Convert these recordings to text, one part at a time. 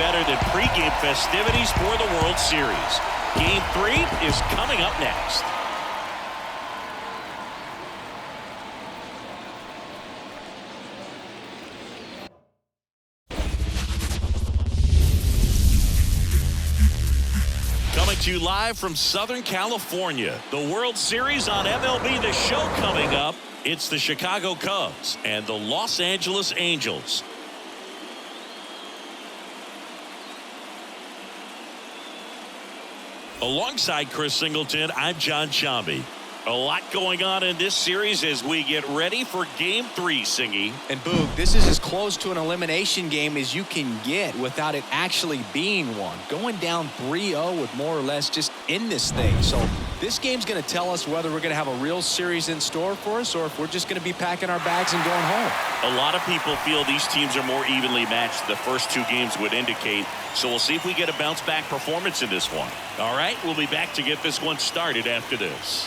better than pregame festivities for the World Series. Game 3 is coming up next. Coming to you live from Southern California, the World Series on MLB The Show coming up. It's the Chicago Cubs and the Los Angeles Angels. Alongside Chris Singleton, I'm John Chambi. A lot going on in this series as we get ready for Game 3, Singy. And Boog, this is as close to an elimination game as you can get without it actually being one. Going down 3-0 with more or less just in this thing. So this game's going to tell us whether we're going to have a real series in store for us or if we're just going to be packing our bags and going home. A lot of people feel these teams are more evenly matched. The first 2 games would indicate. So we'll see if we get a bounce-back performance in this one. All right, we'll be back to get this one started after this.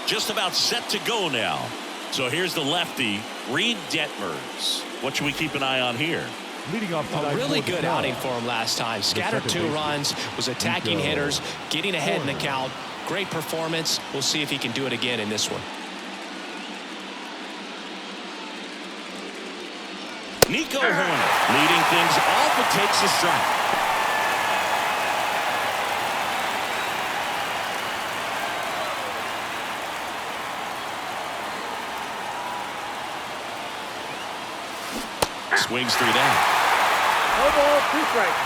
Just about set to go now. So here's the lefty, Reed Detmers. What should we keep an eye on here? Leading off a really good outing for him last time. Scattered 2 runs, was attacking hitters, getting ahead in the count. Great performance. We'll see if he can do it again in this one. Nico Horner leading things off, but takes a strike. Swings through that. No ball, 2 strikes.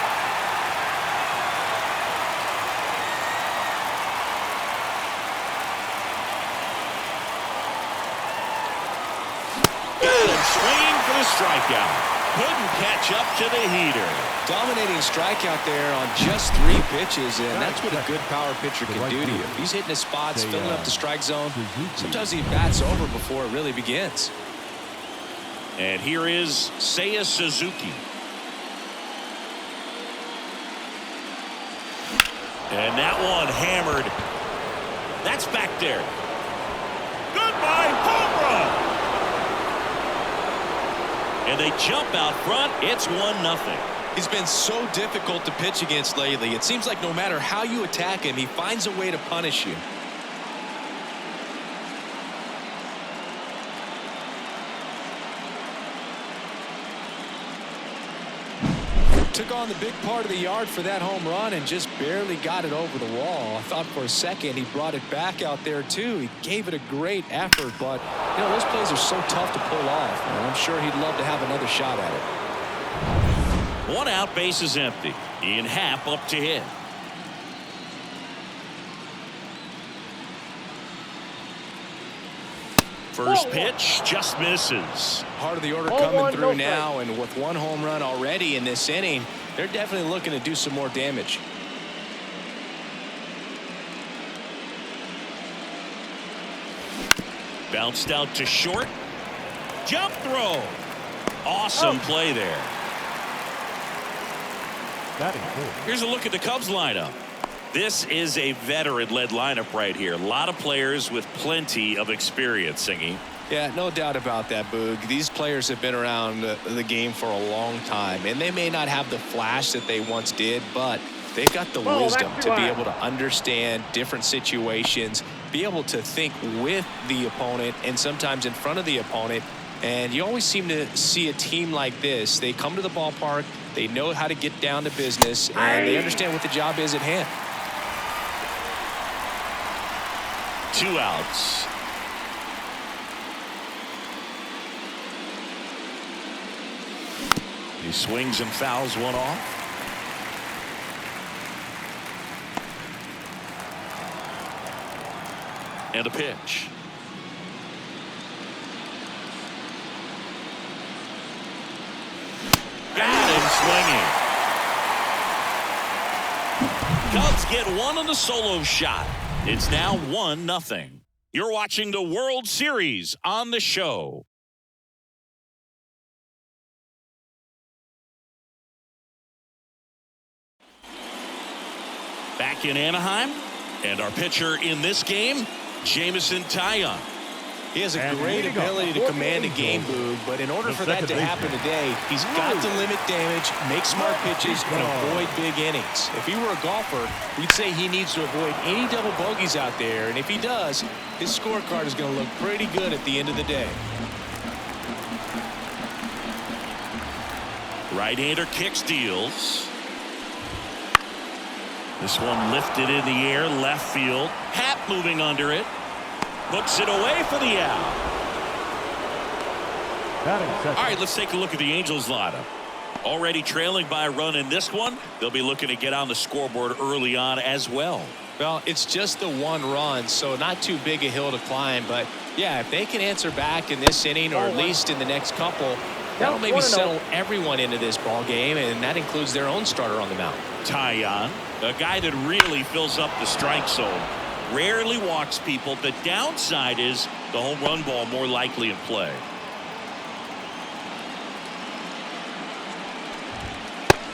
Got him swinging for the strikeout. Couldn't catch up to the heater. Dominating strikeout there on just 3 pitches, and that's what a good power pitcher can do to you. He's hitting his spots, filling up the strike zone. Sometimes he bats over before it really begins. And here is Seiya Suzuki. And that one hammered. That's back there. Goodbye, home run. And they jump out front. It's 1-0. He's been so difficult to pitch against lately. It seems like no matter how you attack him, he finds a way to punish you. Took on the big part of the yard for that home run and just barely got it over the wall. I thought for a second he brought it back out there too. He gave it a great effort, but you know, those plays are so tough to pull off, and I'm sure he'd love to have another shot at it. 1 out, base is empty. Ian Happ up to hit. First pitch just misses. Part of the order coming through now, and with 1 home run already in this inning, they're definitely looking to do some more damage. Bounced out to short. Jump throw. Awesome play there. Here's a look at the Cubs lineup. This is a veteran-led lineup right here. A lot of players with plenty of experience, Singy. Yeah, no doubt about that, Boog. These players have been around the game for a long time, and they may not have the flash that they once did, but they've got the wisdom to be able to understand different situations, be able to think with the opponent and sometimes in front of the opponent. And you always seem to see a team like this. They come to the ballpark, they know how to get down to business, and they understand what the job is at hand. 2 outs. He swings and fouls one off. And a pitch. Got him swinging. Cubs get 1 on the solo shot. It's now 1-0. You're watching the World Series on the show. Back in Anaheim, and our pitcher in this game, Jameson Taillon. He has a great ability to command a game, Boog, but in order for that to happen today, he's got to limit damage, make smart pitches, and avoid big innings. If he were a golfer, we'd say he needs to avoid any double bogeys out there, and if he does, his scorecard is going to look pretty good at the end of the day. Right-hander kicks, deals. This one lifted in the air, left field. Happ moving under it. Hooks it away for the out. All right, let's take a look at the Angels lineup. Already trailing by a run in this one. They'll be looking to get on the scoreboard early on as well. Well, it's just the one run, so not too big a hill to climb. But, yeah, if they can answer back in this inning or at least in the next couple, that'll maybe settle everyone into this ball game, and that includes their own starter on the mound. Taillon, a guy that really fills up the strike zone. Rarely walks people. The downside is the home run ball more likely in play.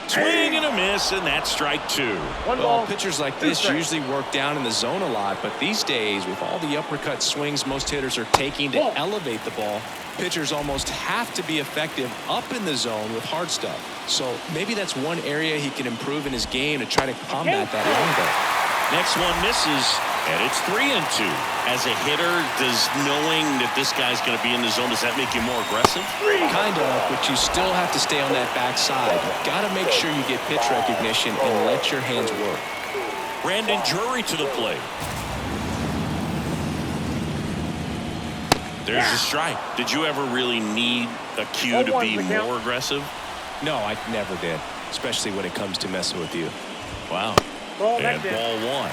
Swing and a miss, and that's strike two. Well, pitchers like this usually work down in the zone a lot, but these days, with all the uppercut swings most hitters are taking to elevate the ball, pitchers almost have to be effective up in the zone with hard stuff. So maybe that's one area he can improve in his game to try to combat that long ball. Next one misses, and it's 3-2. As a hitter, does knowing that this guy's going to be in the zone, does that make you more aggressive? Kind of, but you still have to stay on that backside. You've got to make sure you get pitch recognition and let your hands work. Brandon Drury to the plate. There's a strike. Did you ever really need a cue to be more aggressive? No, I never did, especially when it comes to messing with you. Wow. And ball one.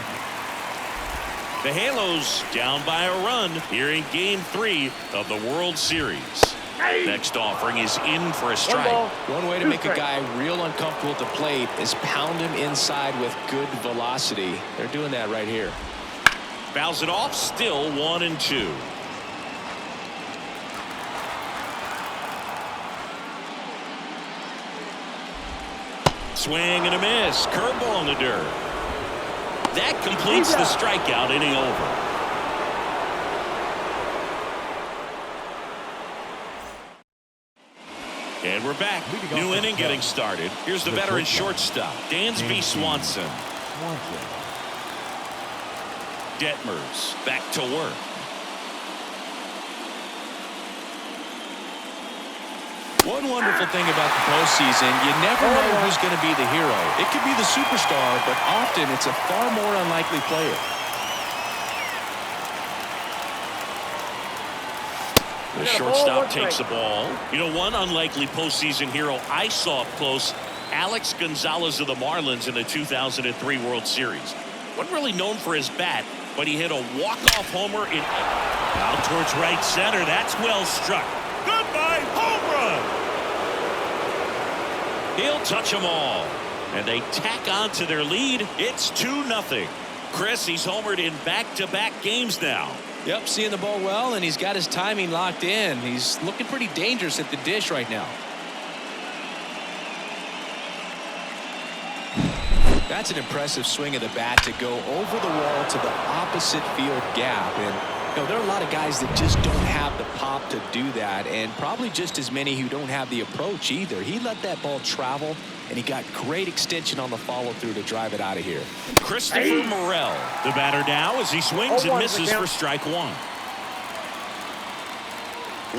The Halos down by a run here in Game 3 of the World Series. Next offering is in for a strike. One way to make a guy real uncomfortable at the plate is pound him inside with good velocity. They're doing that right here. Fouls it off, still 1-2. Swing and a miss. Curveball in the dirt. That completes the strikeout, inning over. And we're back. New inning getting started. Here's the veteran shortstop, Dansby Swanson. Detmers back to work. One wonderful thing about the postseason, you never know who's going to be the hero. It could be the superstar, but often it's a far more unlikely player. The shortstop takes the ball. You know, one unlikely postseason hero I saw up close, Alex Gonzalez of the Marlins in the 2003 World Series. Wasn't really known for his bat, but he hit a walk-off homer out towards right center. That's well struck. Goodbye, home run. He'll touch them all. And they tack on to their lead. It's 2-0. Chris, he's homered in back-to-back games now. Yep, seeing the ball well, and he's got his timing locked in. He's looking pretty dangerous at the dish right now. That's an impressive swing of the bat to go over the wall to the opposite field gap. And you know, there are a lot of guys that just don't have the pop to do that, and probably just as many who don't have the approach either. He let that ball travel, and he got great extension on the follow-through to drive it out of here. Christopher Morel, the batter now, as he swings and misses for strike one.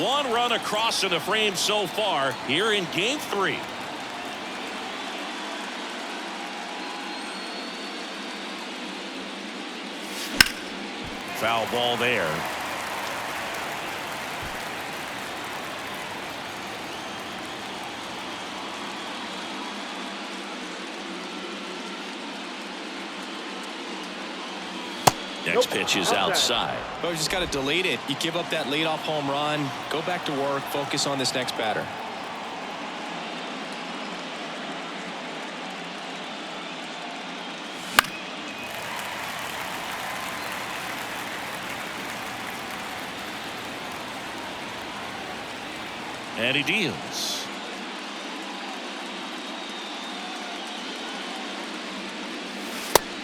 One run across in the frame so far here in Game 3. Foul ball there. Next pitch is outside. Oh, you just got to delete it. You give up that leadoff home run. Go back to work. Focus on this next batter. And he deals.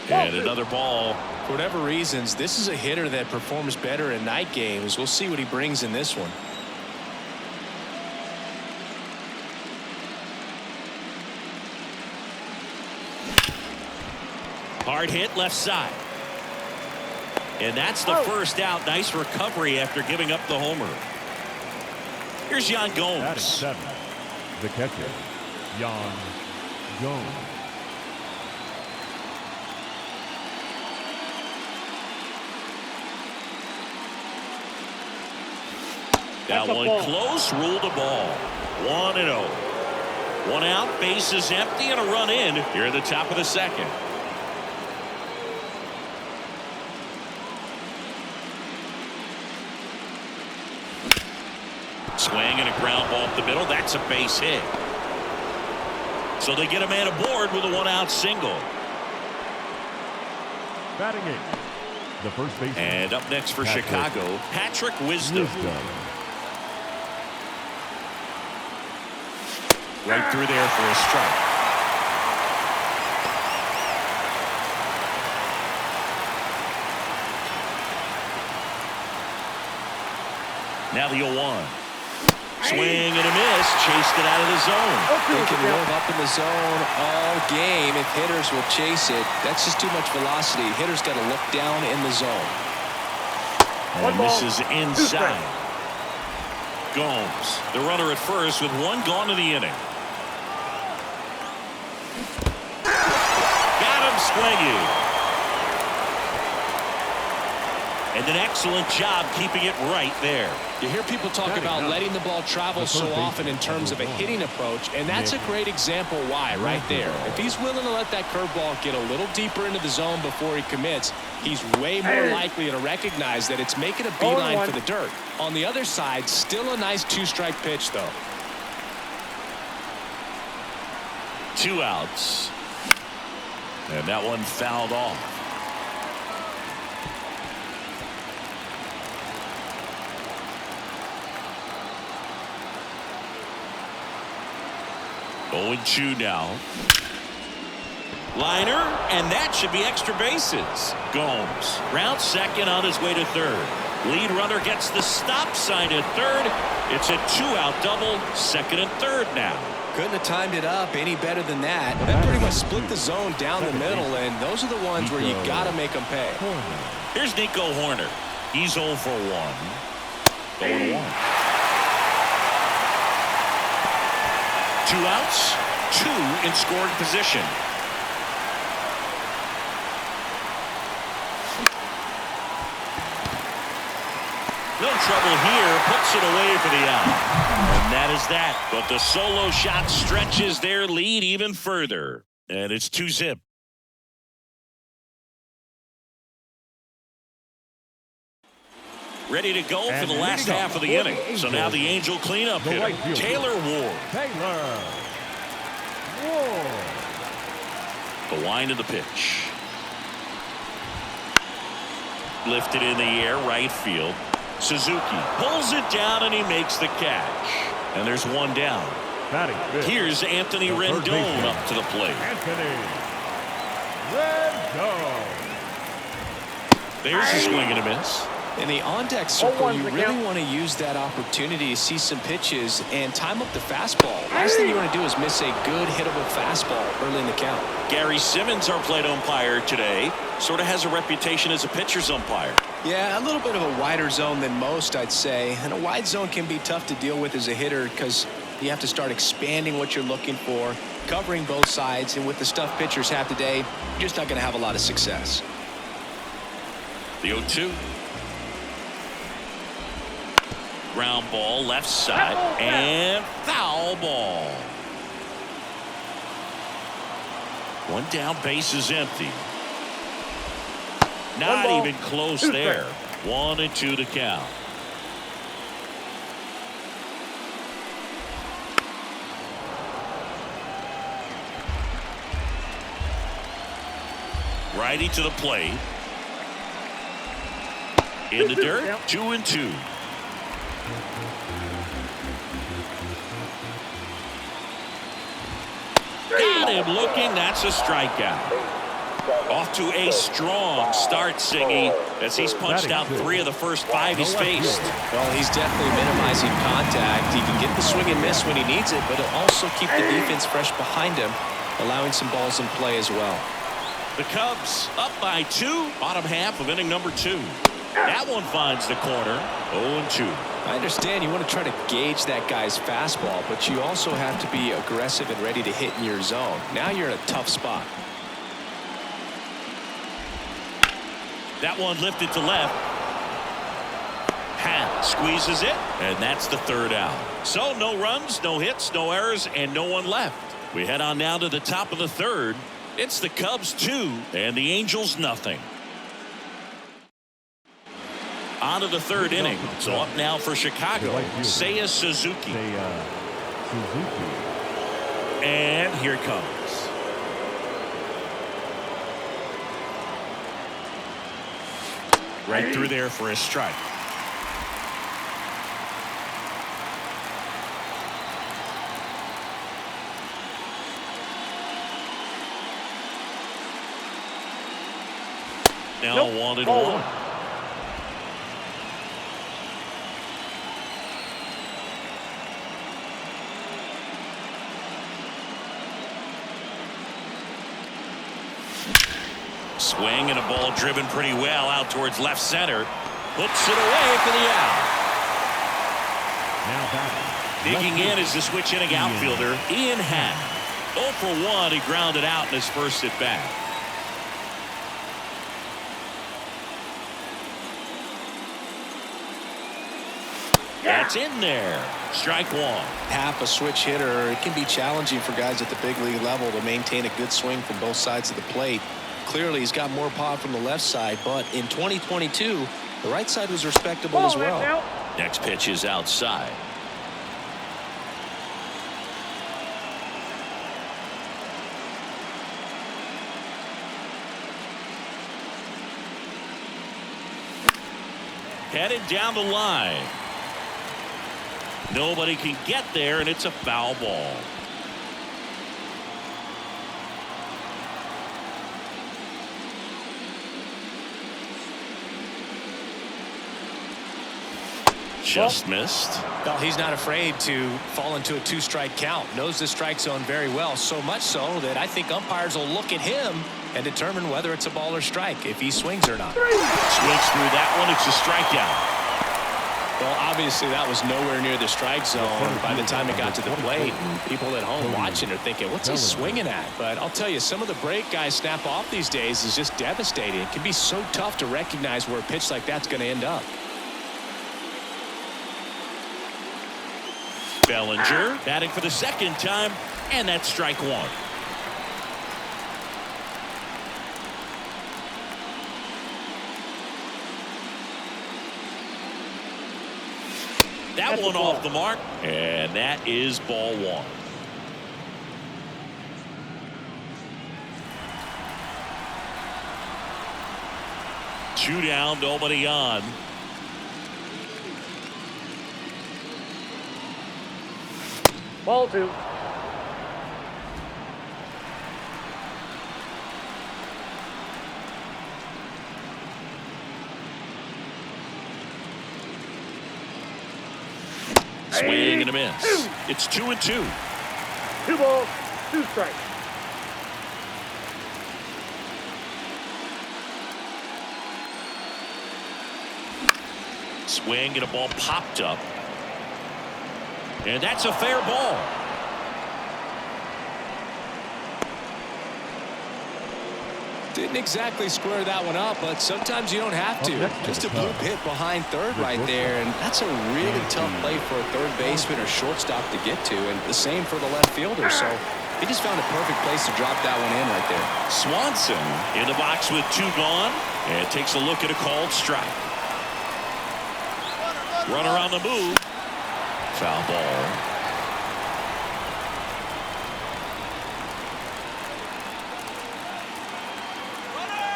And another ball. For whatever reasons, this is a hitter that performs better in night games. We'll see what he brings in this one. Hard hit left side. And that's the first out. Nice recovery after giving up the homer. Here's Yan Gomes. Batting 7, the catcher, Yan Gomes. That one close, ruled a ball. 1-0. One out, base is empty, and a run in here at the top of the second. Swing and a ground ball up the middle. That's a base hit. So they get a man aboard with a one-out single. Batting 8, the first baseman. And up next for Chicago, Patrick Wisdom. Right through there for a strike. Now the 0-1. Swing and a miss. Chased it out of the zone. They can live up in the zone all game if hitters will chase it. That's just too much velocity. Hitters got to look down in the zone. And this is inside. Gomes, the runner at first with one gone in the inning. Got him swinging. And an excellent job keeping it right there. You hear people talk about letting the ball travel so often in terms of a hitting approach, and that's a great example why right there. If he's willing to let that curveball get a little deeper into the zone before he commits, he's way more likely to recognize that it's making a beeline for the dirt. On the other side, still a nice two-strike pitch, though. 2 outs. And that one fouled off. Oh, 2 now. Liner, and that should be extra bases. Gomes, round second on his way to third. Lead runner gets the stop sign at third. It's a 2-out double, second and third now. Couldn't have timed it up any better than that. That pretty much split the zone down the middle, and those are the ones where you got to make them pay. Here's Nico Horner. He's 0 for 1. 0-1. 2 outs, 2 in scoring position. No trouble here, puts it away for the out. And that is that. But the solo shot stretches their lead even further. And it's 2-zip. Ready to go for the last half of the inning. So now the Angel cleanup hitter, Taylor Ward. The wind of the pitch. Lifted in the air, right field. Suzuki pulls it down and he makes the catch. And there's one down. Here's Anthony Rendon up to the plate. There's a swing and a miss. In the on-deck circle, you really want to use that opportunity to see some pitches and time up the fastball. Last thing you want to do is miss a good hittable fastball early in the count. Gary Simmons, our plate umpire today, sort of has a reputation as a pitcher's umpire. Yeah, a little bit of a wider zone than most, I'd say. And a wide zone can be tough to deal with as a hitter because you have to start expanding what you're looking for, covering both sides, and with the stuff pitchers have today, you're just not going to have a lot of success. The 0-2. Ground ball left side and foul ball. One down, base is empty. Not even close there. 1-2 to count. Righty to the plate. In the dirt, 2-2. Got him looking. That's a strikeout. Off to a strong start, Siggy, as he's punched out 3 of the first 5 he's faced. Well, he's definitely minimizing contact. He can get the swing and miss when he needs it, but it'll also keep the defense fresh behind him, allowing some balls in play as well. The Cubs up by 2, bottom half of inning number 2. That one finds the corner, 0-2. I understand you want to try to gauge that guy's fastball, but you also have to be aggressive and ready to hit in your zone. Now you're in a tough spot. That one lifted to left. Hat squeezes it, and that's the 3rd out. So no runs, no hits, no errors, and no one left. We head on now to the top of the 3rd. It's the Cubs 2 and the Angels nothing. On to the 3rd inning. So up now for Chicago, Seiya Suzuki. And here it comes. Right through there for a strike. Now 1-1. Swing and a ball driven pretty well out towards left center. Puts it away for the out. Now back. Digging in is the switch inning outfielder, Ian Happ. 0 for 1. He grounded out in his first at bat. That's in there. Strike 1. Happ, a switch hitter. It can be challenging for guys at the big league level to maintain a good swing from both sides of the plate. Clearly, he's got more power from the left side, but in 2022, the right side was respectable as well. Next pitch is outside. Headed down the line. Nobody can get there, and it's a foul ball. Just missed. Well, he's not afraid to fall into a 2-strike count. Knows the strike zone very well, so much so that I think umpires will look at him and determine whether it's a ball or strike, if he swings or not. Swings through that one. It's a strikeout. Well, obviously that was nowhere near the strike zone by the time it got to the plate. And people at home watching are thinking, what's he swinging at? But I'll tell you, some of the break guys snap off these days is just devastating. It can be so tough to recognize where a pitch like that's going to end up. Bellinger batting for the 2nd time, and that's strike 1. That one off the mark, and that is ball 1. Two down, nobody on. Ball 2. Swing and a miss. It's 2-2. 2 balls, 2 strikes. Swing and a ball popped up. And that's a fair ball. Didn't exactly square that one up, but sometimes you don't have to. Just a bloop hit behind third right there, and that's a really tough play for a third baseman or shortstop to get to, and the same for the left fielder. So he just found a perfect place to drop that one in right there. Swanson in the box with 2 gone, and takes a look at a called strike. Runner on the move. Foul ball.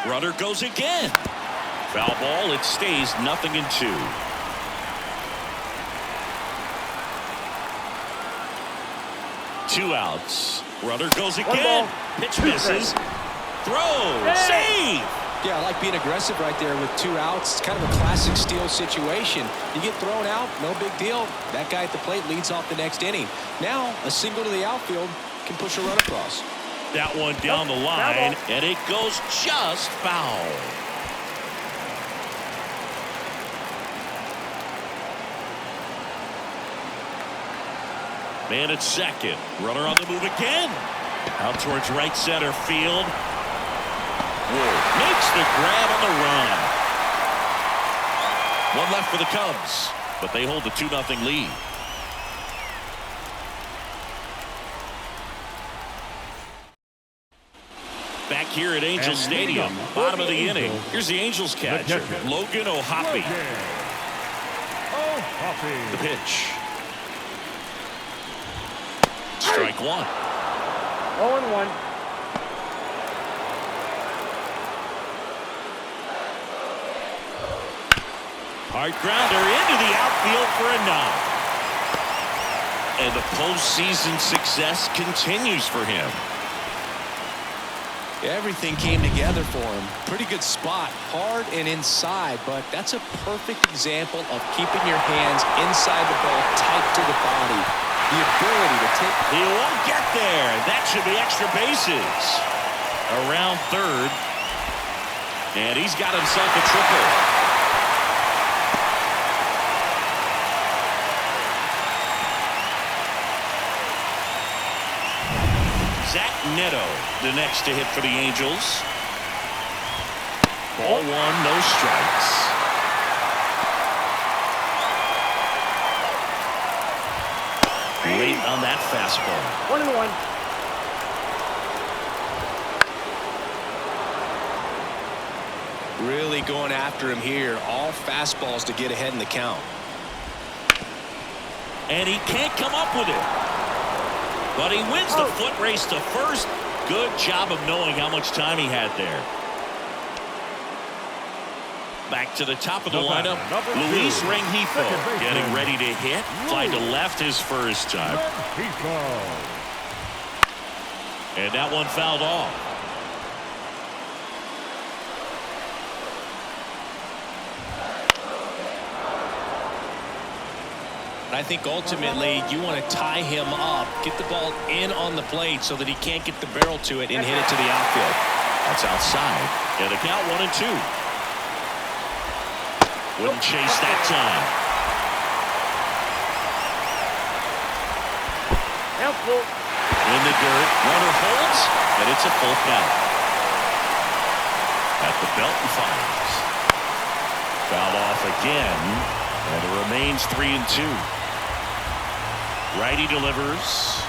Runner goes again. Foul ball. It stays 0-2. Two outs. Runner goes again. Pitch misses. throw. Save. Yeah, I like being aggressive right there with 2 outs. It's kind of a classic steal situation. You get thrown out, no big deal. That guy at the plate leads off the next inning. Now, a single to the outfield can push a run across. That one down the line, and it goes just foul. Man at second. Runner on the move again. Out towards right center field. Ward makes the grab on the run. One left for the Cubs, but they hold the 2-0 lead. Back here at Angels Stadium, bottom of the inning. Here's the Angels catcher, Logan O'Hoppe. The pitch. Strike one. 0-1. Hard grounder into the outfield for a knock. And the postseason success continues for him. Everything came together for him. Pretty good spot, hard and inside, but that's a perfect example of keeping your hands inside the ball, tight to the body. The ability to take. He won't get there. That should be extra bases. Around third. And he's got himself a triple. Zach Neto, the next to hit for the Angels. Ball one, no strikes. Late on that fastball. 1-1. Really going after him here. All fastballs to get ahead in the count. And he can't come up with it. But he wins the foot race to first. Good job of knowing how much time he had there. Back to the top of the lineup, Luis Rengifo getting ready to hit. Fly to left his first time. And that one fouled off. I think ultimately you want to tie him up, get the ball in on the plate so that he can't get the barrel to it and hit it to the outfield. That's outside. And the count 1-2. Wouldn't chase that time. In the dirt, runner holds, and it's a full count. At the belt and fires. Foul off again, and it remains 3-2. Righty delivers.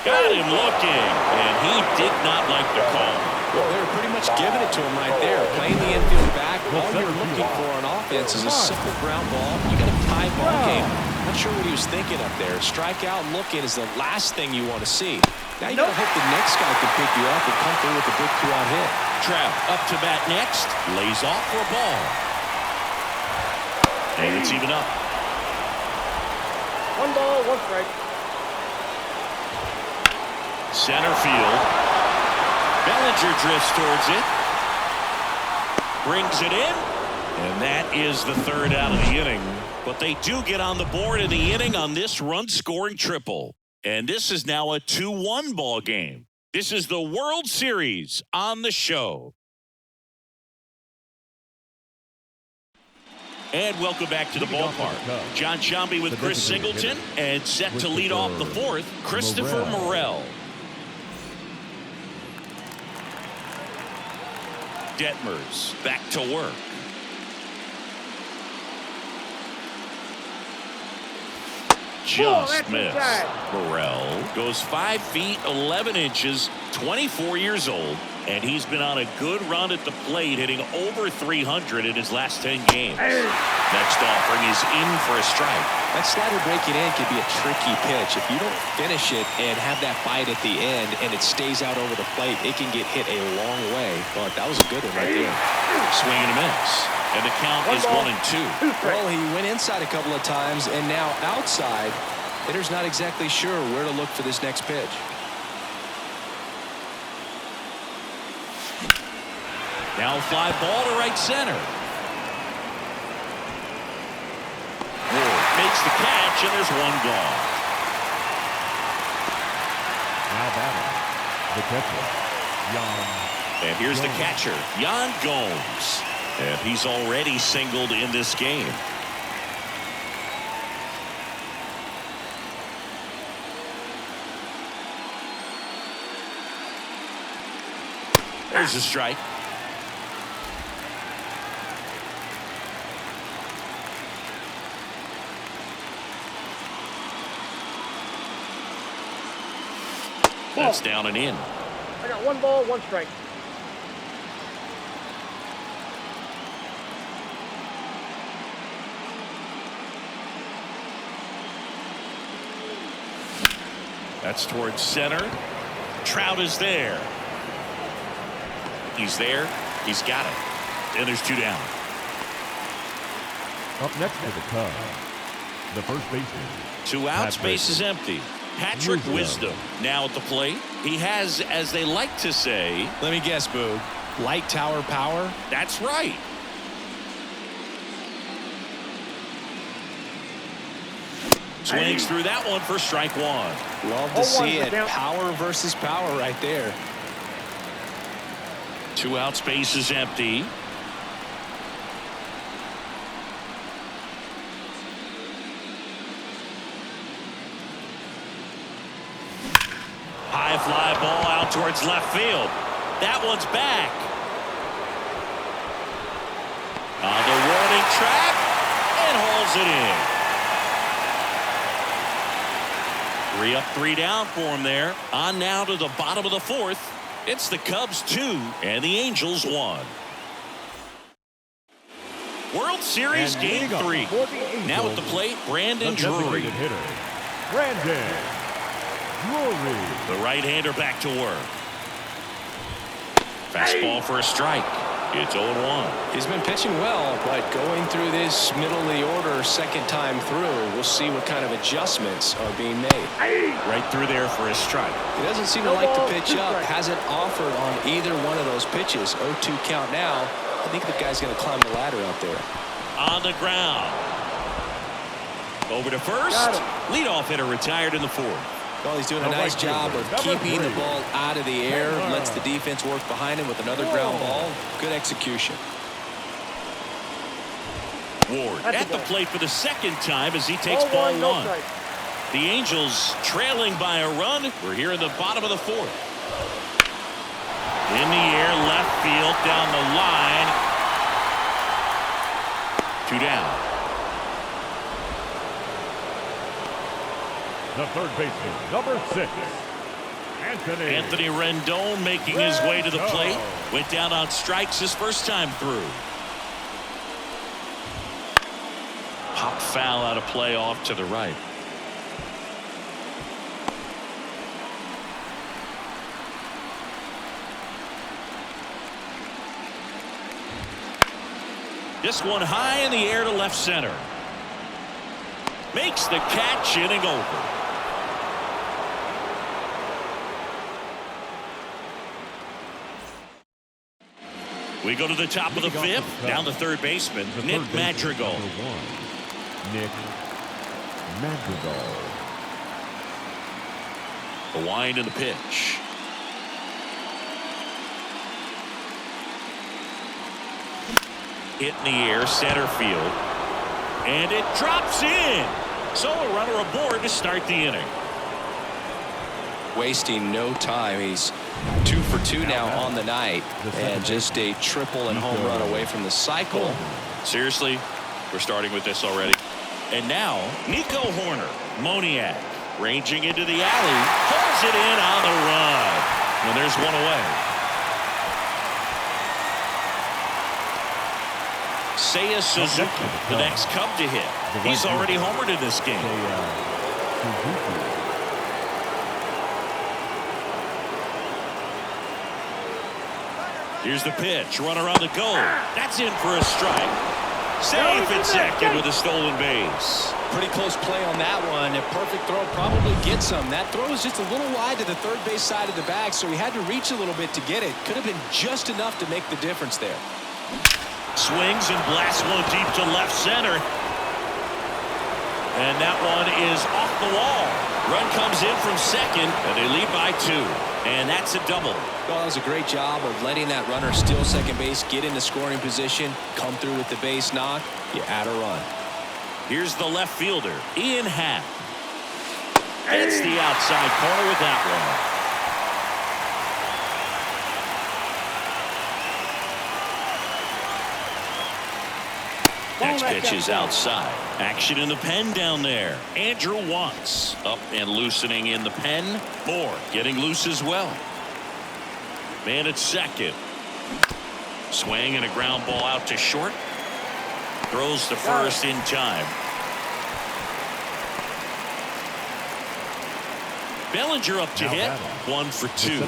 Got him looking, and he did not like the call. Well, they were pretty much giving it to him right there. Playing the infield back. All you're looking for on offense is a simple ground ball. You got a tie ball game. Not sure what he was thinking up there. Strike out looking is the last thing you want to see. Now you got to hope the next guy can pick you up and come through with a big 2-out hit. Trout up to bat next. Lays off for a ball. And it's even up. 1 ball, 1 strike. Center field. Bellinger drifts towards it. Brings it in. And that is the third out of the inning. But they do get on the board in the inning on this run-scoring triple. And this is now a 2-1 ball game. This is the World Series on the show. And welcome back to the ballpark. John Sciambi with Chris Singleton. And set to lead off the fourth, Christopher Morel. Detmers back to work. Just missed. Morel goes 5 feet 11 inches, 24 years old, and he's been on a good run at the plate, hitting over 300 in his last 10 games. Next offering is in for a strike. That slider breaking in can be a tricky pitch. If you don't finish it and have that bite at the end and it stays out over the plate, it can get hit a long way. But that was a good one right there. Swing and a miss. And the count is 1-2. Well, he went inside a couple of times and now outside. Hitter's not exactly sure where to look for this next pitch. Now fly ball to right center. Ward makes the catch, and there's one gone. Now batting, the catcher, Jan. And here's the catcher, Jan Gomes. And he's already singled in this game. There's a strike. That's down and in. I got 1 ball, 1 strike. That's towards center. Trout is there. He's there. He's got it. And there's 2 down. Up next for the Cubs, the first baseman. 2 outs, base is empty. Patrick Wisdom now at the plate. He has, as they like to say, Let me guess, Boog. Light tower power? that's right. Swings through that one for strike 1. Love to see it. down. Power versus power right there. 2 outs, base is empty. High fly ball out towards left field. That one's back. On the warning track and hauls it in. 3 up, 3 down for him there. On now to the bottom of the 4th. It's the Cubs 2 and the Angels 1. World Series And Game leading up 3. for the Angels, Now at the plate, Brandon the Drury. designated hitter, Brandon Drury. The right-hander back to work. Fastball for a strike. It's 0-1. He's been pitching well, but going through this middle of the order second time through, we'll see what kind of adjustments are being made. Right through there for a strike. He doesn't seem to like to pitch up. Hasn't offered on either one of those pitches. 0-2 count now. I think the guy's going to climb the ladder out there. On the ground. Over to first. Leadoff hitter retired in the 4th. Well, he's doing a nice job of keeping the ball out of the air. Lets the defense work behind him with another ground ball. Good execution. Ward at the plate for the second time as he takes ball 1. The Angels trailing by a run. We're here in the bottom of the 4th. In the air, left field, down the line. 2 down. The third baseman, number 6, Anthony Rendon making his way to the plate. Went down on strikes his first time through. Pop foul out of play off to the right. This one high in the air to left center. Makes the catch, inning over. We go to the top of the 5th. Down the third baseman, Nick Madrigal. Nick Madrigal. The wind and the pitch. Hit in the air, center field. And it drops in. So a runner aboard to start the inning. Wasting no time. He's 2 for 2 now on the night, and just a triple and home run away from the cycle. Seriously, we're starting with this already. And now, Nico Horner, Moniak, ranging into the alley, pulls it in on the run. And there's one away. Seiya Suzuki, the next Cub to hit. He's already homered in this game. Here's the pitch. Runner on the go. That's in for a strike. Safe at second with a stolen base. Pretty close play on that one. A perfect throw probably gets him. That throw is just a little wide to the third base side of the bag, so he had to reach a little bit to get it. Could have been just enough to make the difference there. Swings and blasts one deep to left center. And that one is off the wall. Run comes in from second, and they lead by 2. And that's a double. Well, that was a great job of letting that runner steal second base, get into scoring position, come through with the base knock. You add a run. Here's the left fielder, Ian Happ. It's the outside corner with that one. Next pitch is outside. Action in the pen down there. Andrew Watts up and loosening in the pen. Moore getting loose as well. Man at second. Swing and a ground ball out to short. Throws to first in time. Bellinger up to hit. 1 for 2.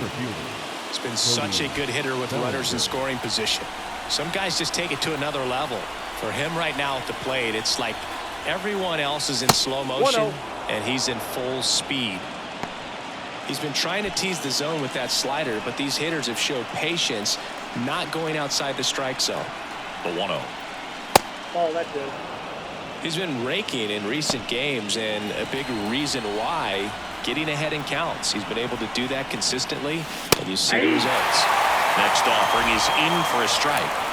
It's been such a good hitter with runners in scoring position. Some guys just take it to another level. For him right now at the plate, it's like everyone else is in slow motion and he's in full speed. He's been trying to tease the zone with that slider, but these hitters have showed patience, not going outside the strike zone. The 1-0. Oh, that's good. He's been raking in recent games, and a big reason why, getting ahead in counts. He's been able to do that consistently, and you see the results. Next offering is in for a strike.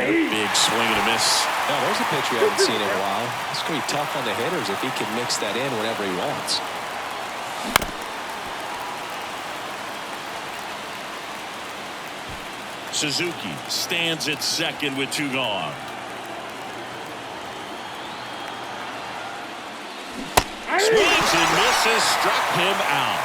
Big swing and a miss. Now, there's a pitch we haven't seen in a while. It's going to be tough on the hitters if he can mix that in whenever he wants. Suzuki stands at second with 2 gone. Swings and misses, struck him out.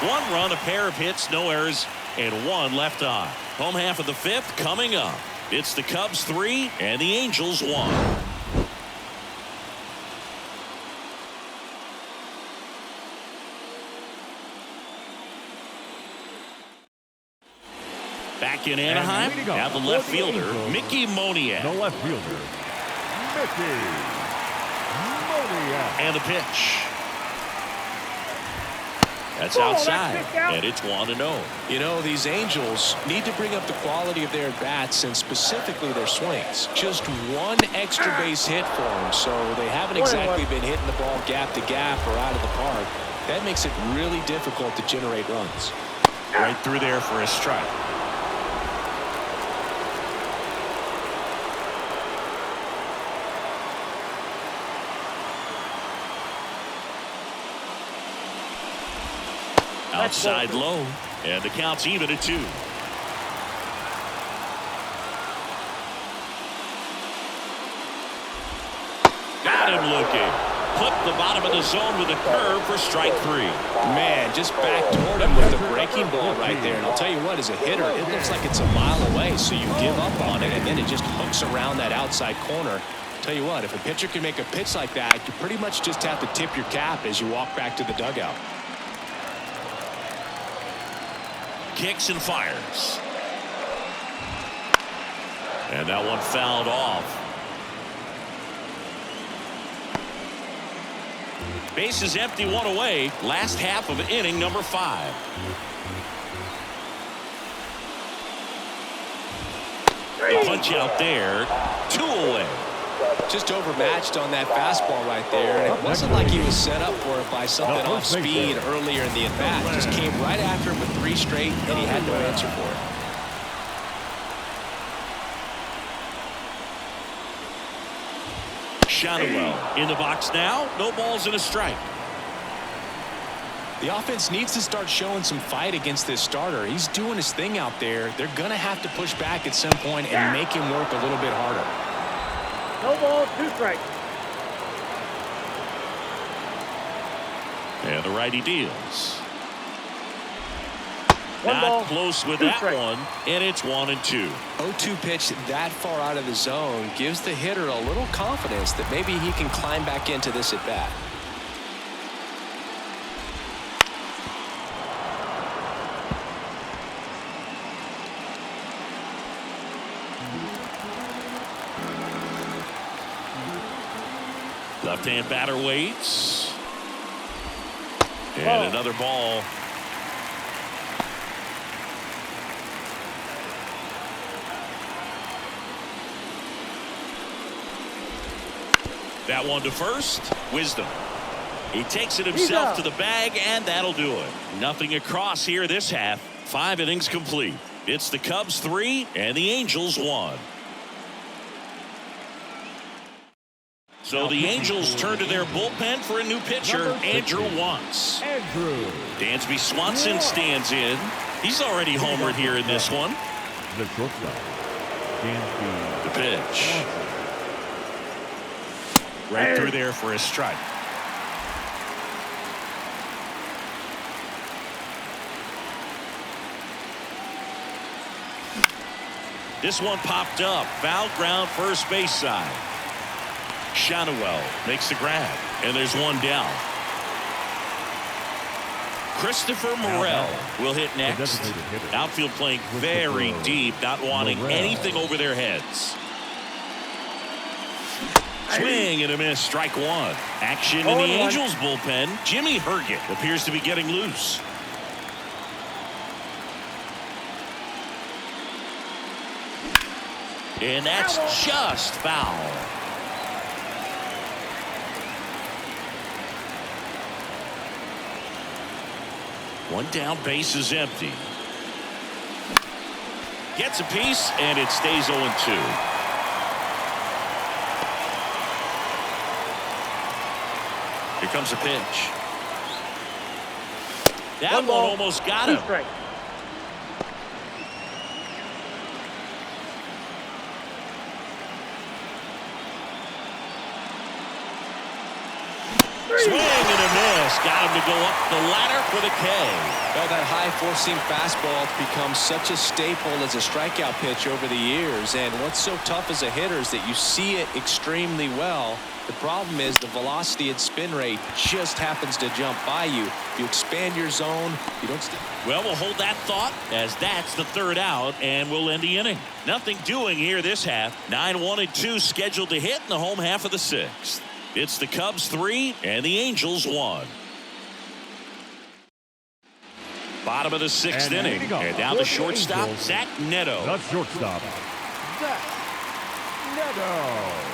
1 run, a pair of hits, no errors, and 1 left on. Home half of the 5th coming up. It's the Cubs 3 and the Angels 1. Back in Anaheim, have the left fielder, Mickey Moniak. The left fielder, Mickey Moniak. And the pitch. That's outside, and it's 1-0. You know, these Angels need to bring up the quality of their bats and specifically their swings. Just 1 extra base hit for them, so they haven't exactly been hitting the ball gap to gap or out of the park. That makes it really difficult to generate runs. Right through there for a strike. Outside low, and the count's even at 2. Got him looking. Clipped the bottom of the zone with a curve for strike 3. Man, just back toward him with the breaking ball right there. And I'll tell you what, as a hitter, it looks like it's a mile away, so you give up on it, and then it just hooks around that outside corner. Tell you what, if a pitcher can make a pitch like that, you pretty much just have to tip your cap as you walk back to the dugout. Kicks and fires. And that one fouled off. Base is empty, 1 away. Last half of inning number 5. The punch out there. 2 away. Just overmatched on that fastball right there. And it wasn't like he was set up for it by something off speed earlier in the at-bat. Just came right after him with 3 straight, and he had no answer for it. Shadowell in the box now. No balls and a strike. The offense needs to start showing some fight against this starter. He's doing his thing out there. They're going to have to push back at some point and make him work a little bit harder. No balls, 2 strikes. And the righty deals. Not close with that one, and it's 1-2. 0-2 pitch that far out of the zone gives the hitter a little confidence that maybe he can climb back into this at bat. Left-hand batter waits. And another ball. That one to first. Wisdom. He takes it himself to the bag, and that'll do it. Nothing across here this half. 5 innings complete. It's the Cubs 3 and the Angels 1. So the Angels turn to their bullpen for a new pitcher, Andrew Wantz. Dansby Swanson stands in. He's already homered here in this one. The shortstop, Dansby. The pitch. Right through there for a strike. This one popped up. Foul ground first base side. Shanuel makes the grab. And there's one down. Christopher Morel will hit next. Outfield playing very deep, not wanting anything over their heads. Swing and a miss, strike one. Action in the Angels bullpen. Jimmy Herget appears to be getting loose. And that's just foul. One down, base is empty. Gets a piece, and it stays 0-2. Here comes a pitch. That one almost got him. Swing and a miss. Got him to go up the ladder for the K. Well, that high four-seam fastball becomes such a staple as a strikeout pitch over the years. And what's so tough as a hitter is that you see it extremely well. The problem is the velocity and spin rate just happens to jump by you. You expand your zone. You don't. Well, we'll hold that thought as that's the third out, and we'll end the inning. Nothing doing here this half. 9-1-2 scheduled to hit in the home half of the sixth. It's the Cubs 3 and the Angels 1. Bottom of the sixth inning. And now the shortstop, Zach Neto. The shortstop, Zach Neto.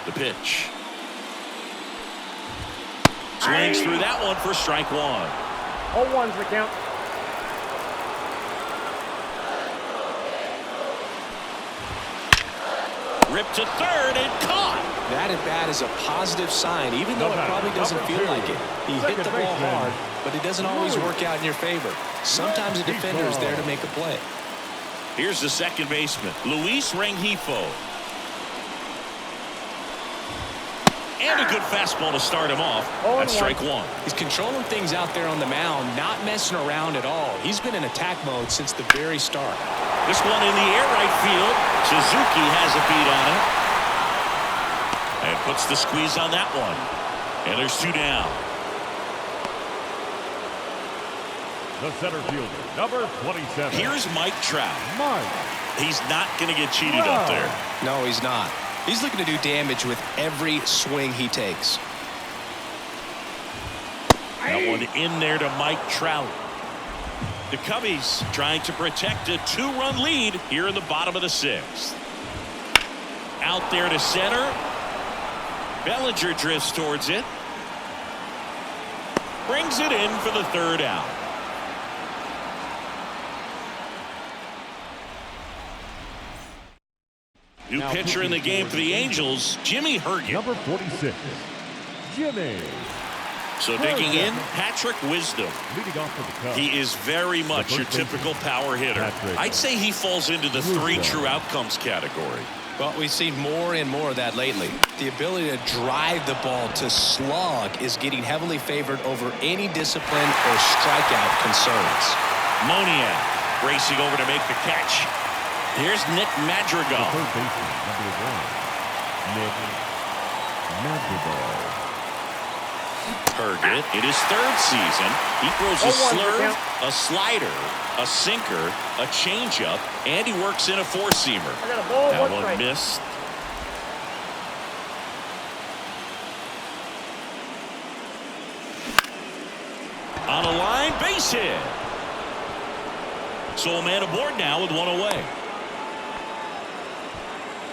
The pitch. Swings through that one for strike one. 0-1's the count. Ripped to third and caught. That at bat is a positive sign, even though it probably doesn't feel like it. He hit the ball hard, but it doesn't always work out in your favor. Sometimes a defender is there to make a play. Here's the second baseman, Luis Rengifo. And a good fastball to start him off. That's strike one. He's controlling things out there on the mound, not messing around at all. He's been in attack mode since the very start. This one in the air right field. Suzuki has a beat on it. And puts the squeeze on that one. And there's two down. The center fielder, number 27. Here's Mike Trout. Mike. He's not going to get cheated up there. No, he's not. He's looking to do damage with every swing he takes. That one in there to Mike Trout. The Cubbies trying to protect a two-run lead here in the bottom of the sixth. Out there to center. Bellinger drifts towards it. Brings it in for the third out. New pitcher in the game for the Angels, Jimmy Herget. Number 46, Jimmy. So digging in, Patrick Wisdom. Leading off for the Cubs. He is very much your typical power hitter. I'd say he falls into the three true outcomes category. Well, we've seen more and more of that lately. The ability to drive the ball to slug is getting heavily favored over any discipline or strikeout concerns. Moniak racing over to make the catch. Here's Nick Madrigal. The third baseman, number 1, Nick Madrigal. Target in his third season. He throws a 0-1 slurve, a slider, a sinker, a changeup, and he works in a four-seamer. I got a ball, That one one strike. missed. On a line, base hit. So a man aboard now with one away.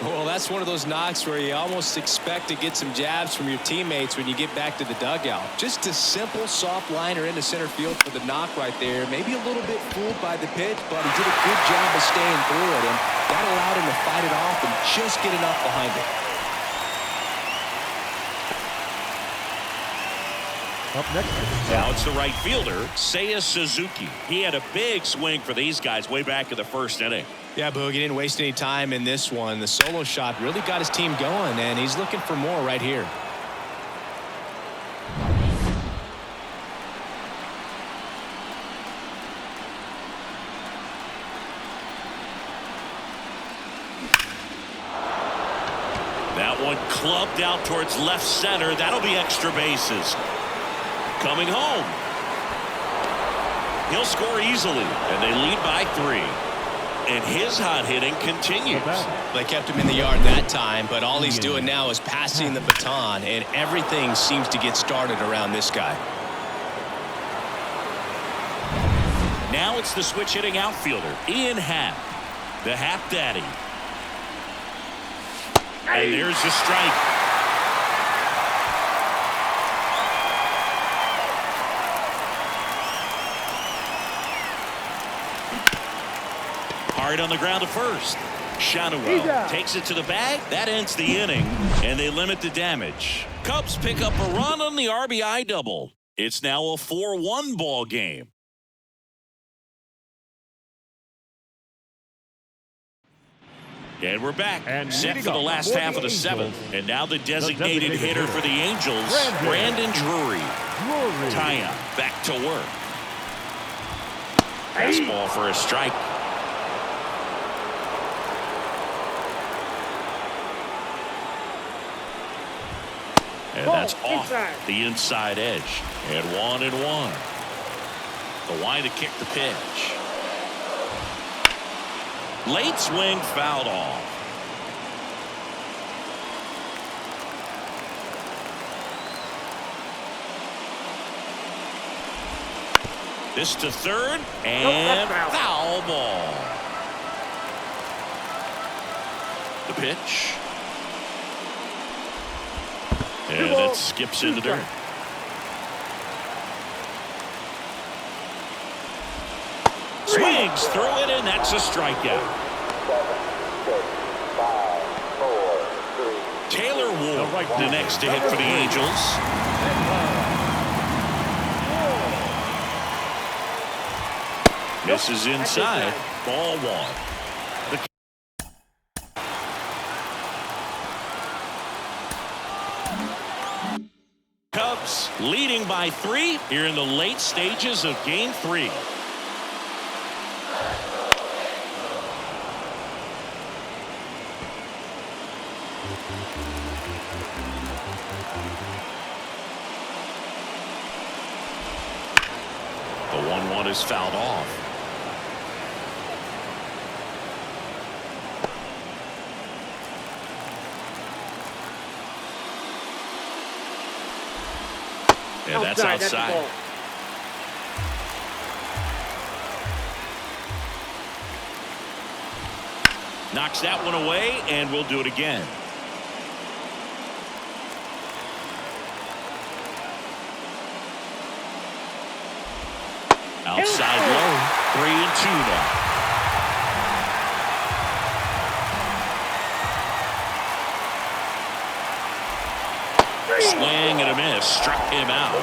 Well, that's one of those knocks where you almost expect to get some jabs from your teammates when you get back to the dugout. Just a simple soft liner into center field for the knock right there. Maybe a little bit fooled by the pitch, but he did a good job of staying through it, and that allowed him to fight it off and just get enough behind it. Up next. Now it's the right fielder, Seiya Suzuki. He had a big swing for these guys way back in the first inning. Yeah, Boog, he didn't waste any time in this one. The solo shot really got his team going, and he's looking for more right here. That one clubbed out towards left center. That'll be extra bases. Coming home. He'll score easily, and they lead by 3. And his hot hitting continues. They kept him in the yard that time, but all he's doing now is passing the baton, and everything seems to get started around this guy. Now it's the switch hitting outfielder, Ian Happ, the Happ Daddy. And there's the strike. Hard on the ground to first. Shadowell takes it to the bag. That ends the inning, and they limit the damage. Cubs pick up a run on the RBI double. It's now a 4-1 ball game. And we're back, And set leading for the off last for half the of the Angels, 7th. And now the designated hitter for the Angels, Brandon Drury. Taya back to work. Fastball for a strike. And that's off the inside edge. And 1-1. The line to kick the pitch. Late swing fouled off. This to third, and foul ball. The pitch. And it skips in the dirt. Swings through it, and that's a strikeout. Taylor Ward, the next to hit for the Angels. Misses inside. Ball 1. Cubs leading by 3 here in the late stages of Game 3. The 1-1 is fouled off. And that's outside. Knocks that one away, and we'll do it again. Outside low, 3-2 now. Swing and a miss, struck him out,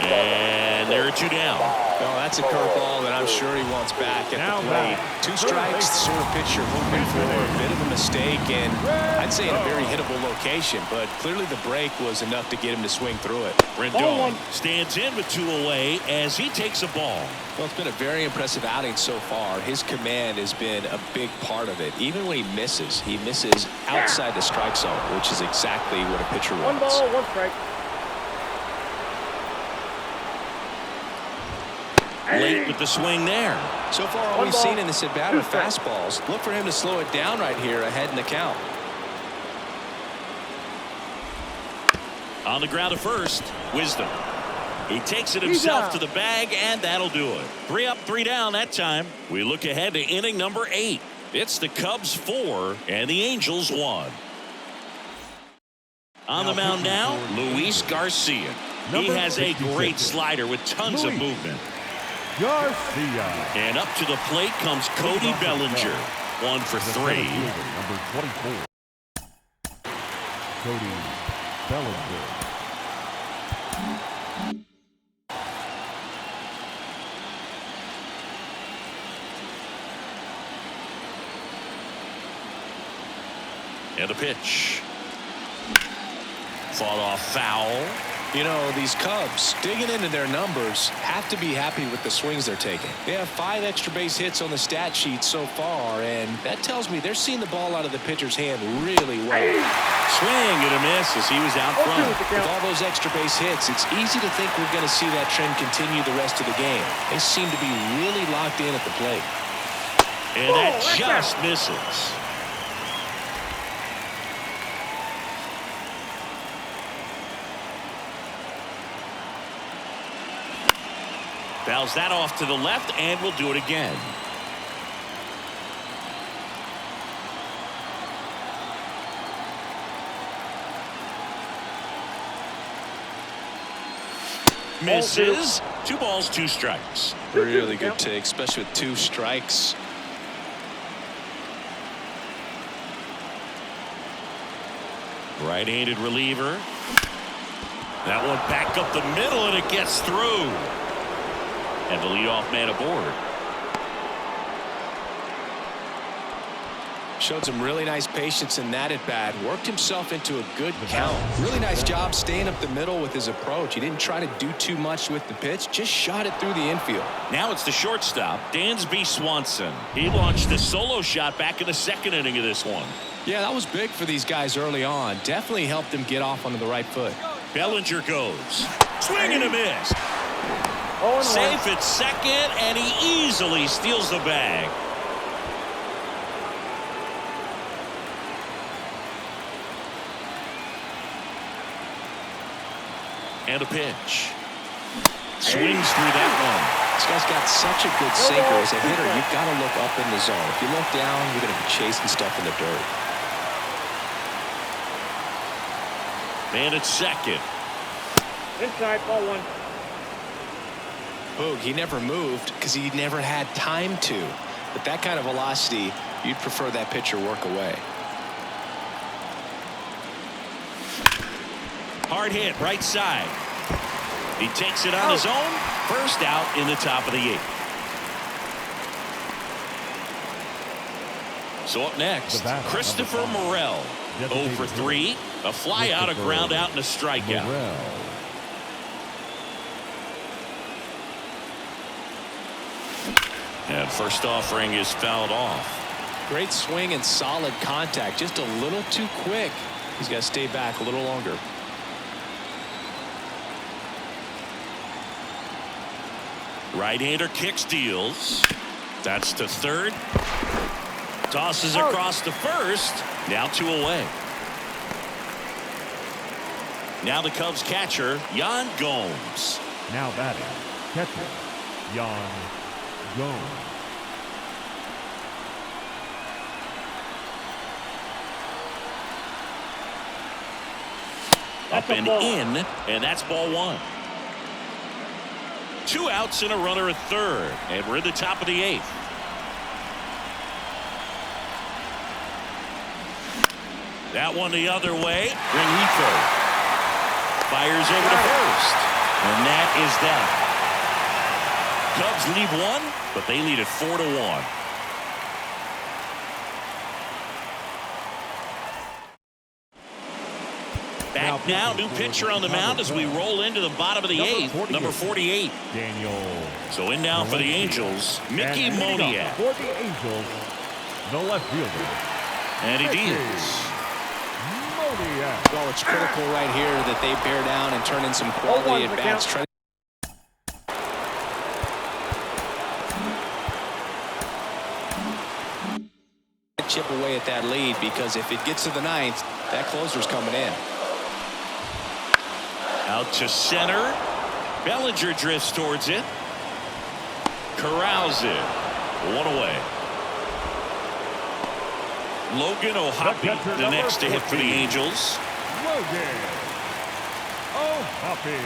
and there are 2 down. Well, that's a curveball that I'm sure he wants back at the plate. 2 strikes, the sort of pitch you're hoping for. A bit of a mistake, and I'd say in a very hittable location, but clearly the break was enough to get him to swing through it. Rendon stands in with 2 away as he takes a ball. Well, it's been a very impressive outing so far. His command has been a big part of it. Even when he misses outside the strike zone, which is exactly what a pitcher wants. 1 ball, 1 strike. late with the swing there. So far, all we've seen in this at-bat are fastballs. Look for him to slow it down right here ahead in the count. On the ground at first, Wisdom. He takes it himself to the bag, and that'll do it. 3 up, 3 down that time. We look ahead to inning number 8. It's the Cubs 4 and the Angels 1. On the mound now, Luis Garcia. He has a great slider with tons of movement. Garcia. And up to the plate comes Cody Bellinger. 1 for 3. Number 24. Cody Bellinger. And a pitch. Fought off foul. You know, these Cubs, digging into their numbers, have to be happy with the swings they're taking. They have 5 extra base hits on the stat sheet so far, and that tells me they're seeing the ball out of the pitcher's hand really well. Swing and a miss as he was out front. With all those extra base hits, it's easy to think we're going to see that trend continue the rest of the game. They seem to be really locked in at the plate. And that just misses. Fouls that off to the left, and we'll do it again. Misses. 2 balls, 2 strikes. Really good take, especially with 2 strikes. Right-handed reliever. That one back up the middle, and it gets through. And the leadoff man aboard. Showed some really nice patience in that at bat. Worked himself into a good count. Really nice job staying up the middle with his approach. He didn't try to do too much with the pitch. Just shot it through the infield. Now it's the shortstop, Dansby Swanson. He launched a solo shot back in the 2nd inning of this one. Yeah, that was big for these guys early on. Definitely helped them get off onto the right foot. Bellinger goes. Swing and a miss. Safe at 2nd, and he easily steals the bag. And a pitch. Swings through that one. This guy's got such a good sinker. As a hitter, you've got to look up in the zone. If you look down, you're going to be chasing stuff in the dirt. Man at 2nd. Inside, ball 1. Boog, he never moved because he never had time to. But that kind of velocity, you'd prefer that pitcher work away. Hard hit, right side. He takes it on his own. First out in the top of the 8th. So up next, Christopher Morel. 0 for 3. A fly out, a ground out, and a strikeout. And first offering is fouled off. Great swing and solid contact. Just a little too quick. He's got to stay back a little longer. Right-hander kicks, deals. That's to 3rd. Tosses across to 1st. Now 2 away. Now the Cubs catcher, Yan Gomes. Now batting, catcher, Yan Gomes. Up and in, and that's ball 1. 2 outs and a runner at 3rd, and we're in the top of the 8th. That one the other way. Rengifo fires over to 1st, and that is that. Cubs lead 1, but they lead it 4-1. Back now, new pitcher on the mound as we roll into the bottom of the 8th, number 48. Daniel. So in now for the Angels, Mickey Moniak. For the Angels, the left fielder. And he deals. Moniak. Well, it's critical right here that they bear down and turn in some quality at bats. chip away at that lead, because if it gets to the ninth, that closer's coming in. Out to center. Bellinger drifts towards it. Corrals it. One away. Logan O'Hoppe, the next to hit for the Angels. Logan O'Hoppe.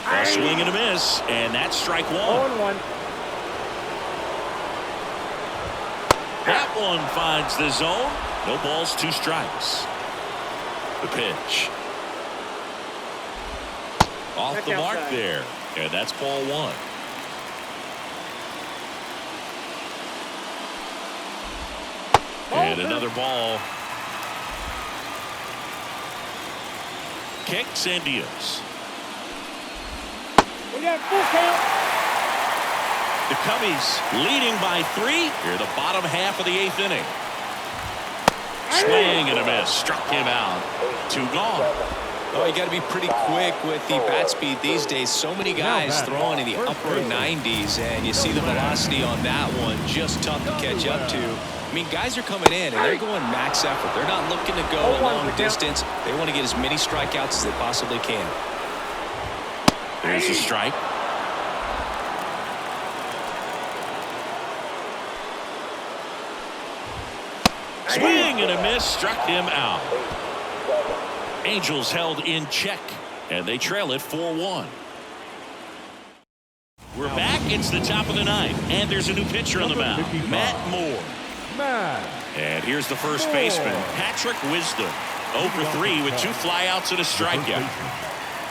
A swing and a miss, and that's strike one. 0-1. That one finds the zone. No balls, 2 strikes. The pitch. Off Back the mark outside. there, and that's ball 1. And another ball. Kicks and deals. We got full count. The Cubbies leading by 3 here, the bottom half of the 8th inning. Swing and a miss, struck him out. 2 gone. Oh, you got to be pretty quick with the bat speed these days. So many guys throwing in the upper 90s, and you see the velocity on that one just tough to catch up to. I mean, guys are coming in, and they're going max effort. They're not looking to go a long distance. They want to get as many strikeouts as they possibly can. There's a strike. Swing and a miss, struck him out. Angels held in check, and they trail it 4-1. We're back. It's the top of the 9th, and there's a new pitcher on the mound, Matt Moore. And here's the first baseman, Patrick Wisdom. 0 for 3 with 2 flyouts and a strikeout.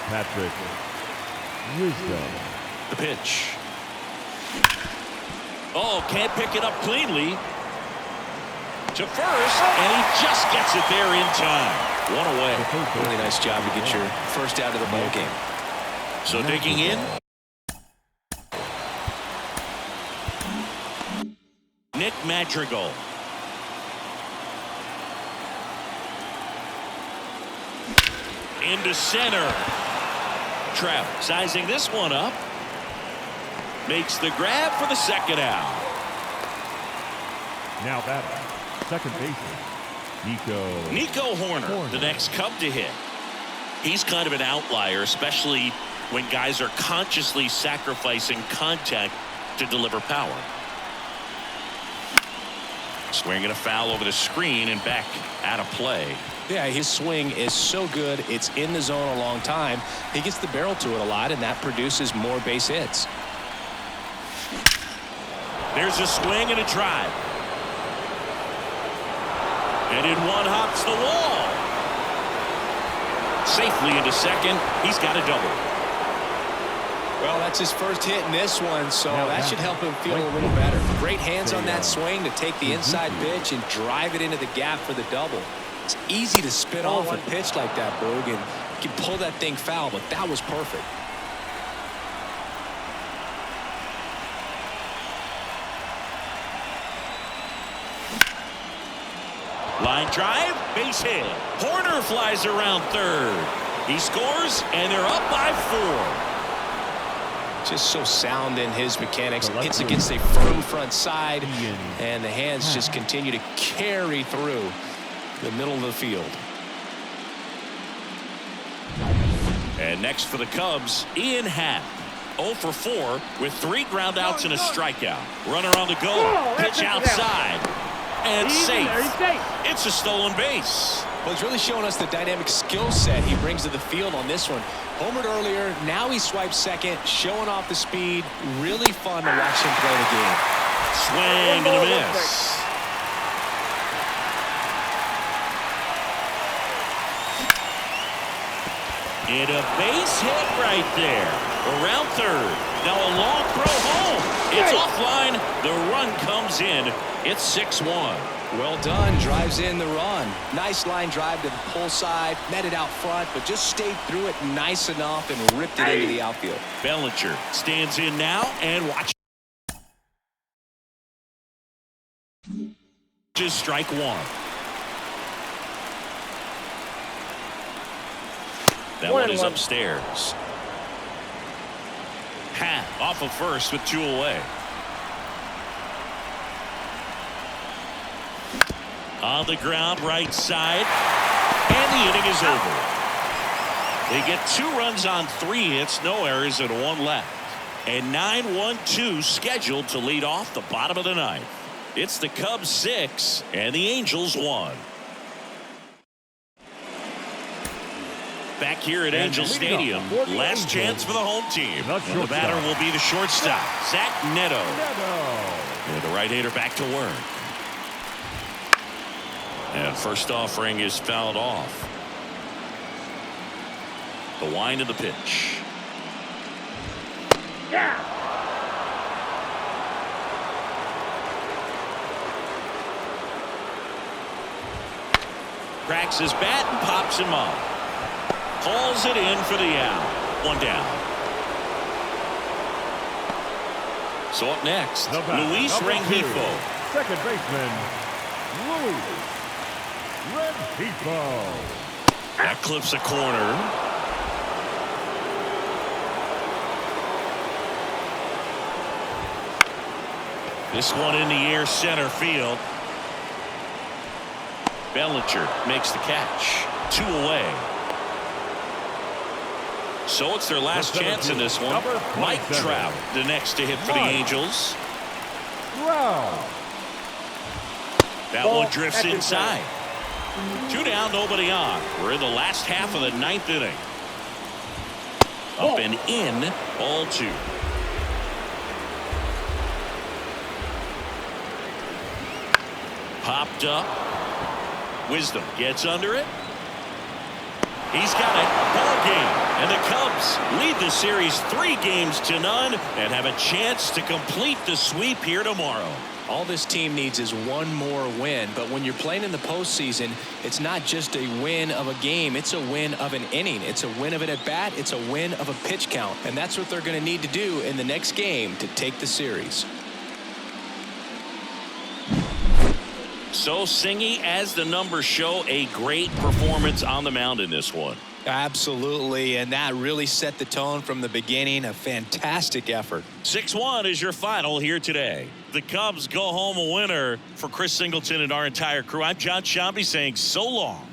Patrick Wisdom. The pitch. Oh, can't pick it up cleanly. To first, and he just gets it there in time. 1 away. Really nice job to get your first out of the ball game. So digging in. Nick Madrigal. Into center. Trout sizing this one up. Makes the grab for the second out. Now batter, second baseman, Nico Horner, the next Cub to hit. He's kind of an outlier, especially when guys are consciously sacrificing contact to deliver power. Swinging a foul over the screen and back out of play. Yeah, his swing is so good. It's in the zone a long time. He gets the barrel to it a lot, and that produces more base hits. There's a swing and a drive. And in one hops the wall. Safely into second. He's got a double. Well, that's his first hit in this one, so that should help him feel a little better. Great hands on that swing to take the inside pitch and drive it into the gap for the double. It's easy to spin off a pitch like that, Boog, and you can pull that thing foul, but that was perfect. Line drive, base hit. Horner flies around third. He scores, and they're up by 4. Just so sound in his mechanics. Hits against a firm front side, and the hands just continue to carry through the middle of the field. And next for the Cubs, Ian Happ. 0 for 4 with 3 ground outs and a strikeout. Runner on the go. Pitch outside. And safe. It's a stolen base. Well, he's really showing us the dynamic skill set he brings to the field on this one. Homered earlier, now he swipes second, showing off the speed. Really fun to watch him play the game. Swing and a miss. And a base hit right there. Around third. Now a long throw home. It's offline. The run comes in. It's 6-1. Well done. Drives in the run. Nice line drive to the pull side. Met it out front, but just stayed through it nice enough and ripped it into the outfield. Bellinger stands in now and watch. Just strike 1. That one is upstairs. Happ off of first with 2 away. On the ground, right side. And the inning is over. They get 2 runs on 3 hits, no errors, and 1 left. And 9-1-2 scheduled to lead off the bottom of the 9th. It's the Cubs 6 and the Angels 1. Back here at Angel Stadium, last chance for the home team. The batter will be the shortstop, Zach Neto. And the right-hander back to work. And first offering is fouled off. The wind of the pitch. Yeah. Cracks his bat and pops him up. Calls it in for the out. 1 down. So up next, Luis Rengifo. Second baseman, Luis Rengifo. That clips a corner. This one in the air, center field. Bellinger makes the catch. 2 away. So it's their last chance in this one. Mike Trout, the next to hit for the Angels. That one drifts inside. 2 down, nobody on. We're in the last half of the 9th inning. Up and in, ball 2. Popped up. Wisdom gets under it. He's got it. Ball game. And the Cubs lead the series 3-0 and have a chance to complete the sweep here tomorrow. All this team needs is 1 more win, but when you're playing in the postseason, it's not just a win of a game, it's a win of an inning. It's a win of an at-bat, it's a win of a pitch count, and that's what they're going to need to do in the next game to take the series. So Singy, as the numbers show, a great performance on the mound in this one. Absolutely, and that really set the tone from the beginning. A fantastic effort. 6-1 is your final here today. The Cubs go home a winner. For Chris Singleton and our entire crew, I'm John Shambi saying so long.